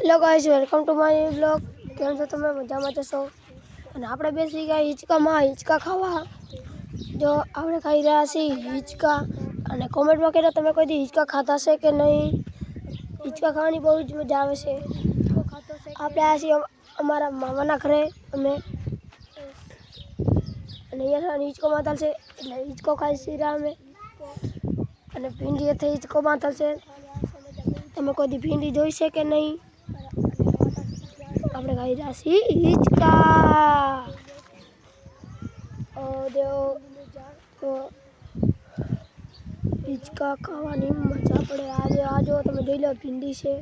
Hello guys, welcome to my blog. કેમ છો તમે? મજામાં જશો? અને આપણે બેસી ગયા હિંચકા ખાવા. જો આપણે ખાઈ રહ્યા છીએ હિંચકા. અને કોમેન્ટમાં કહેજો તમે કોઈ દી હિંચકા ખાતા છે કે નહીં. હિંચકા ખાવાની બહુ જ મજા આવે છે. આપણે આ છીએ અમારા મામાના ઘરે અમે. અને અહીંયા હિંચકો બાંધેલ છે એટલે હિંચકો ખાઈ છીએ અમે. અને ભીંડી થઈ હિંચકો બાંધેલ છે. તમે કોઈ દી ભીંડી જોઈ છે કે નહીં? આપણે ખાઈ રહ્યા છીએ હિંચકા. હિંચકા ખાવાની મજા પડે. આજે આ જો તમે જોઈ લો ભીંડી છે.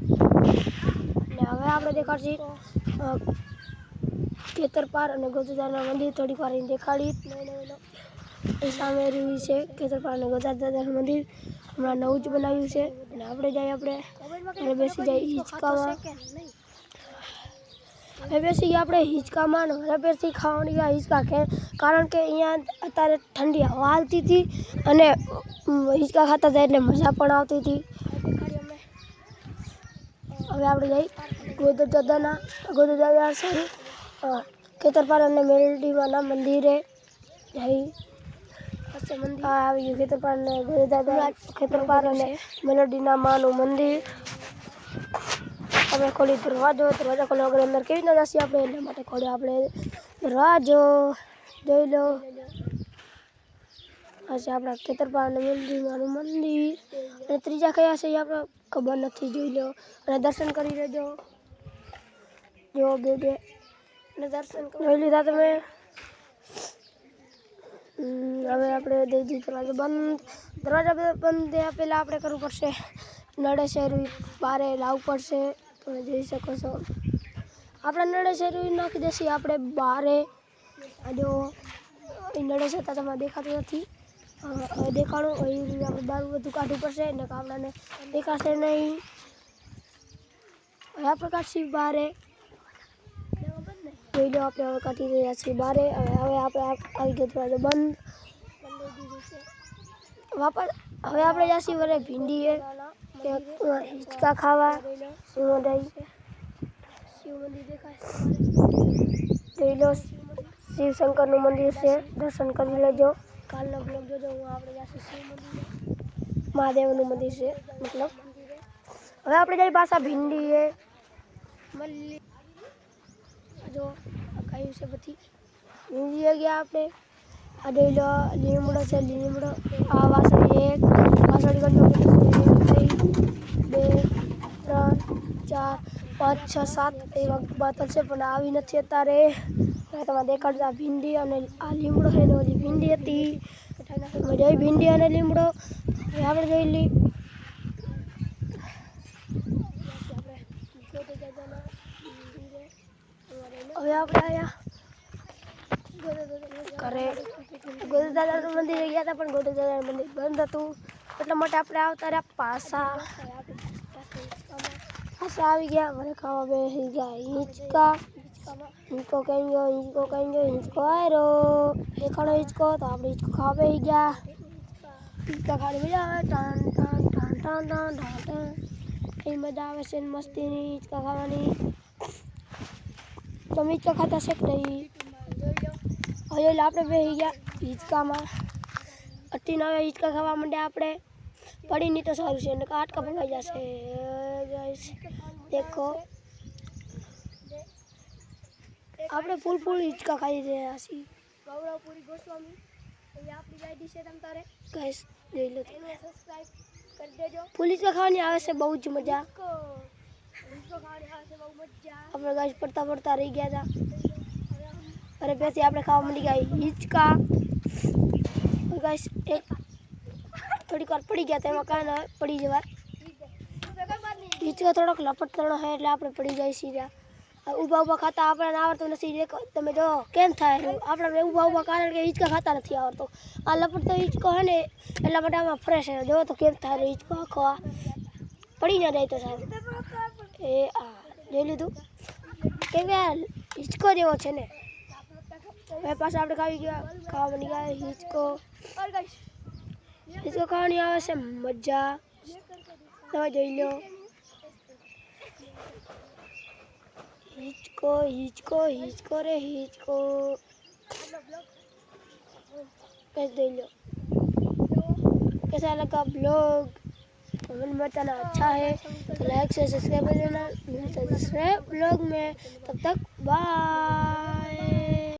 અને હવે આપણે દેખાડશી ખેતરપાર અને ગોદાદાના મંદિર. થોડીક વાર દેખાડી એ સામે રહ્યું છે ખેતરપાર અને ગોદાદાના મંદિર. હમણાં નવું જ બનાવ્યું છે. અને આપણે આપણે બેસી જાય હિંચકામાં. હવે બેસી ગયા આપણે હિંચકામાં. હવે બેસી ખાવાની ગયા હિંચકા કારણ કે અહીંયા અત્યારે ઠંડી હવા હાલતી હતી અને હિંચકા ખાતા હતા એટલે મજા પણ આવતી હતી. હવે આપણે જઈ ગોદાદા સોરી ખેતરપાર અને મેલડીમાના મંદિરે જઈ. આવી ગયું ખેતરપાર અને ગોદાદા ખેતરપાર અને મેલડીના માનું મંદિર. આપણે ખોલી દરવાજો ખોલો વગર અંદર કેવી રીતના જશે આપણે, એટલા માટે ખોલ્યો આપણે દરવાજો. જોઈ લો આ છે આપણા ખેતરપાર અને મેલડીમાનું મંદિર. અને ત્રીજા કયા છે એ આપણે ખબર નથી. જોઈ લો અને દર્શન કરી લેજો. જો બે અને દર્શન જોઈ લીધા તમે. હવે આપણે દઈ દીધું દરવાજો બંધ. દરવાજા બંધ થયા પહેલાં આપણે કરવું પડશે નળે શેરવી બારે લાવવું પડશે. તમે જોઈ શકો છો આપણે નળે શેરવી નાખી દેશી આપણે બારે. જો નળે શેરતા તમારે દેખાતું નથી. હવે દેખાડું એ આપણે બહાર બધું કાઢવું પડશે ને આપણાને દેખાશે નહીં. હવે આપણે કાઢશી બારે. જોઈ લો આપણે હવે કાઢી રહ્યા છીએ બારે. હવે આપણે આવી ગયો દરવાજો બંધ. હવે આપણે જઈશું વરે ભીંડીએ હિંચકા ખાવા. શિવ મંદિર દેખાય. જોઈ લો શિવ શંકરનું મંદિર છે. દર્શન કરી લેજો. કાલનો બ્લોગ જોજો. આપણે જઈશું શિવ મંદિરે. મહાદેવનું મંદિર છે મતલબ. હવે આપણે જઈએ પાછા ભીંડીએ. જો ખાયું છે બધી ભીંડીએ ગયા આપણે. આ જોઈ લો લીમડો છે. લીમડો આ વાસળી 1 વાસળી ગણજો 1 2 3 4 5 6 7 એવા બાતલ છે પણ આવી નથી અત્યારે. તમારે દેખાડજો આ ભીંડી અને આ લીમડો છે. ઓલી ભીંડી હતી જોઈ ભીંડી અને લીમડો. હવે આપણે જોઈ લઈ હવે આપણે આવ્યા ઘરે. ગોદાદાનું મંદિરે ગયા હતા પણ ગોદાદાનું મંદિર બંધ હતું એટલા માટે આપણે આવતા રહ્યા પાછા આવી ગયા. મને ખાવા બેસી ગયા હિંચકા. હિંચકો કઈ ગયો હિંચકો આવ્યો. દેખાડો હિંચકો. તો આપણે હિંચકો ખાવા બેસી ગયા. હિંચકા ખાવાની મજા આવે. ટાણ ટાણ ટાણ ટાણ ટાણ ટાણ એ મજા આવે છે મસ્તીની હિંચકા ખાવાની. તમે હિંચકા ખાતા છે કે નહીં? હવે આપણે બેસી ગયા હિંચકામાં. અટીને હવે હિંચકા ખાવા માંડ્યા આપણે. પડી નહીં તો સારું છે. આટકા ભંગાઈ જશે. દેખો આપણે ફૂલ હિંચકા ખાઈ રહ્યા છીએ. ગૌરવપુરી ગોસ્વામી એ આપણી આઈડી છે. તમ તારે ગાઈસ જોઈ લો. સબસ્ક્રાઇબ કરી દેજો. ફૂલ હિંચકા ખાવાની આવે છે બહુ જ મજા. આપણે ગાઈસ પડતા રહી ગયા હતા. અરે પછી આપણે ખાવા માંડી ગયા હિંચકા. ગાઈસ એક થોડીક વાર પડી ગયા તેમાં કાંઈ ના પડી જવા. હિંચકા થોડોક લપટણો છે એટલે આપણે પડી જાય છીએ. ઊભા ખાતા આપણને આવડતું નથી. દેખો તમે જો કેમ થાય આપણે ઊભા કારણ કે હિંચકા ખાતા નથી આવડતું. આ લપટતો હિંચકો છે ને એટલા માટે આમાં ફ્રેશ છે. જો તો કેમ થાય હિંચકો આખો પડી ના જાય તો સારું. એ આ જોઈ લીધું કેમ કે હિંચકો જેવો છે ને. હવે પાછા આપણે ખાવા બની ગયા હિંચકો. ખાવાની આવે છે મજા. તમે જોઈ લો हिचको रे हिचको कैसे दे लो। कैसा लगा ब्लॉग कमेंट में बताना। अच्छा है तो लाइक से सब्सक्राइब कर देना। मिलते हैं दूसरे ब्लॉग में, तब तक बाय।